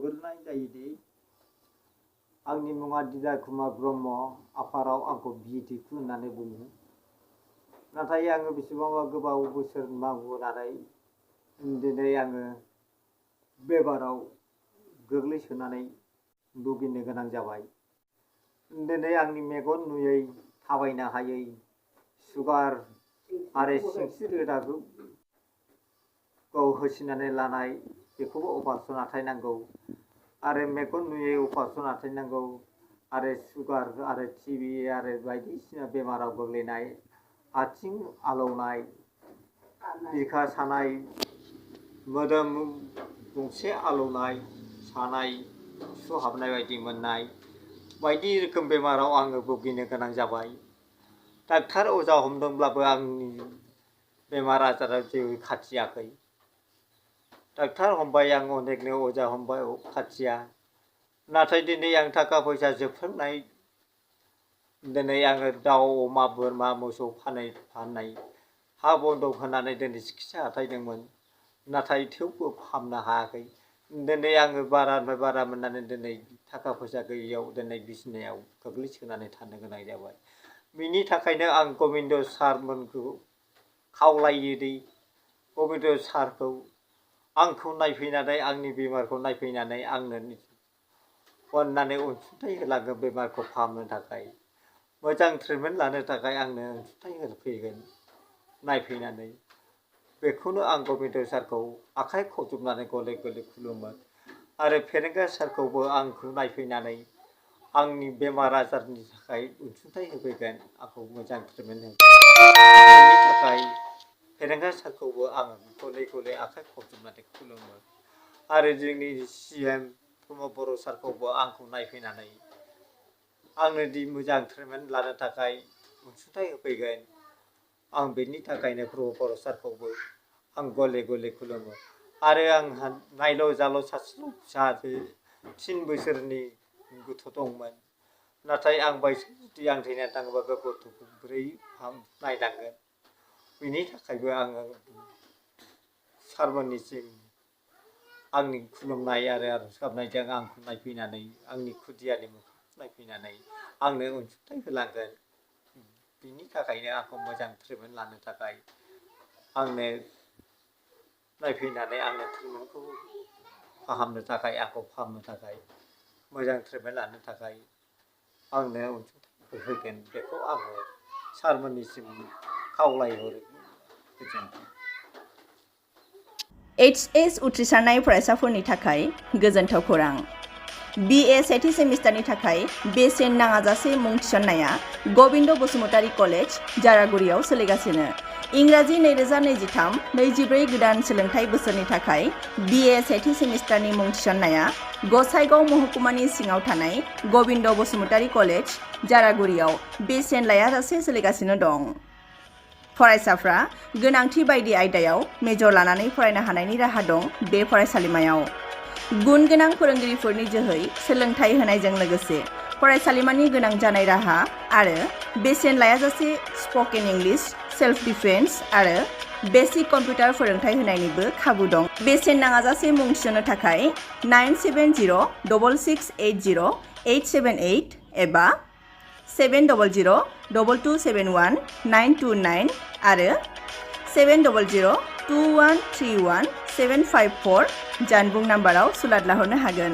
बुंग्रोनाय जायोदि आंनि मुङा दिदार कुमार ब्रह्म आफाराव आंखौ बिटिकु होननानै बुङो नाथाय आङो बेसेबांबा गोबाव बोसोर मावबोनानै दिनै आङो बेमाराव गोग्लैसोनानै भुगिनो गोनां जाबाय दिनै आंनि मेगन नुयै थाबायनो हायै सुगार आरो सिंस्रि रोदाखौ होसिनानै लानाय बेखौबो अपारेसन आथायनांगौ आरो मेगन नुयै अपारेसन आथायनांगौ आरो सुगार आरो टिबि आरो बायदिसिना बेमाराव गोग्लैनाय आथिं आलौनाय बिखा सानाय मोदोम गंसे आलौनाय सानाय सुहाबनाय बायदि मोननाय बायदि रोखोम बेमाराव आङो भुगिनो गोनां जाबाय डाक्टार अजा हमदोंब्लाबो आंनि बेमार आजारा जेबो खाथियाखै डाक्टार हमबाय आं अनेकनो अजा हमबाय खाथिया नाथाय दिनै आं थाखा फैसा जोबस्रांनाय दिनै आङो दाउ अमा बोरमा मोसौ फाननाय हा बन्दक होनानै दिनै सिकित्सा आथायदोंमोन नाथाय थेवबो फाहामनो हायाखै दिनै आङो बारानिफ्राय बारा मोननानै दिनै थाखा फैसा गैयैयाव दिनै बिसिनायाव गोग्लैसोनानै थानो गोनां जाबाय बिनि थाखायनो आं गबिन्द सारमोनखौ खावलायोदि गबिन्द सारखौ आंखौ नायफैनानै आंनि बेमारखौ नायफैनानै आंनो अननानै अनसुंथाइ होलाङो बेमारखौ फाहामनो थाखाय मोजां ट्रिटमेन्ट लानो थाखाय आंनो अनसुंथाइ होफैगोन नायफैनानै बेखौनो आं गबिन्द सारखौ आखाइ खबजबनानै गले गले खुलुमो आरो फेरेंगा सारखौबो आंखौ नायफैनानै आंनि बेमार आजारनि थाखाय अनसुंथाइ होफैगोन आंखौ मोजां ट्रिटमेन्ट होगोन बेनि थाखाय फेरेंगा सारखौबो आं गले गले आखाइ खबजबनानै खुलुमो आरो जोंनि CM प्रमद बर' सारखौबो आंखौ नायफैनानै आंनो दि मोजां ट्रिटमेन्ट लानो थाखाय अनसुंथाइ होफैगोन आं बेनि थाखायनो प्रमद बर' सारखौबो आं गले गले खुलुमो आरो आंहा नायल' जाल' सासेल' फिसाजो 3 बोसोरनि गथ' दंमोन नाथाय आं जुदि आं थैनानै थाङोबा बे गथ'खौ बोरै नायनांगोन बेनि थाखायबो आङो सारमोननिसिम आंनि खुलुमनाय आरो आरज गाबनायजों आंखौ नायफैनानै आंनि खुदियानि मुंखौ नायफैनानै आंनो अनसुंथाइ होलांगोन बिनि थाखायनो आंखौ मोजां ट्रिटमेन्ट लानो थाखाय आंनो नायफैनानै आंनो ट्रिटमेन्टखौ फाहामनो थाखाय आंखौ फाहामनो थाखाय मोजां ट्रिटमेन्ट लानो थाखाय आंनो अनसुंथाइ होफैगोन बेखौ आङो सारमोननिसिम खावलायहरो गोजोन्थों। HS उथ्रिसारनाय फरायसाफोरनि थाखाय गोजोनथाव खौरां BA सेथि सेमिस्टारनि थाखाय बेसेन नाङाजासे मुं थिसननाया गबिन्द बसुमतारी कलेज जारागुरियाव सोलिगासिनो इंराजि 2023-24 गोदान सोलोंथाइ बोसोरनि थाखाय BA सेथि सेमिस्टारनि मुं थिसननाया गसाइगाव महकुमानि सिङाव थानाय गबिन्द बसुमतारी कलेज जारागुरियाव बेसेन लायाजासे सोलिगासिनो दं फरायसाफ्रा गोनांथि बायदि आयदायाव मेजर लानानै फरायनो हानायनि राहा दं बे फरायसालिमायाव गुन गोनां फोरोंगिरिफोरनि जोहै सोलोंथाइ होनायजों लोगोसे फरायसालिमानि गोनां जानाय राहा आरो बेसेन लायाजासे स्पकेन इंलिश सेल्फ डिफेन्स आरो बेसिक कम्पिउटार फोरोंथाइ होनायनिबो खाबु दं बेसेन नाङाजासे मुं थिसननो थाखाय 9706680878 एबा 70022719229 आरो 700213175 जानबुं नाम्बाराव सुलाद लाहरनो हागोन।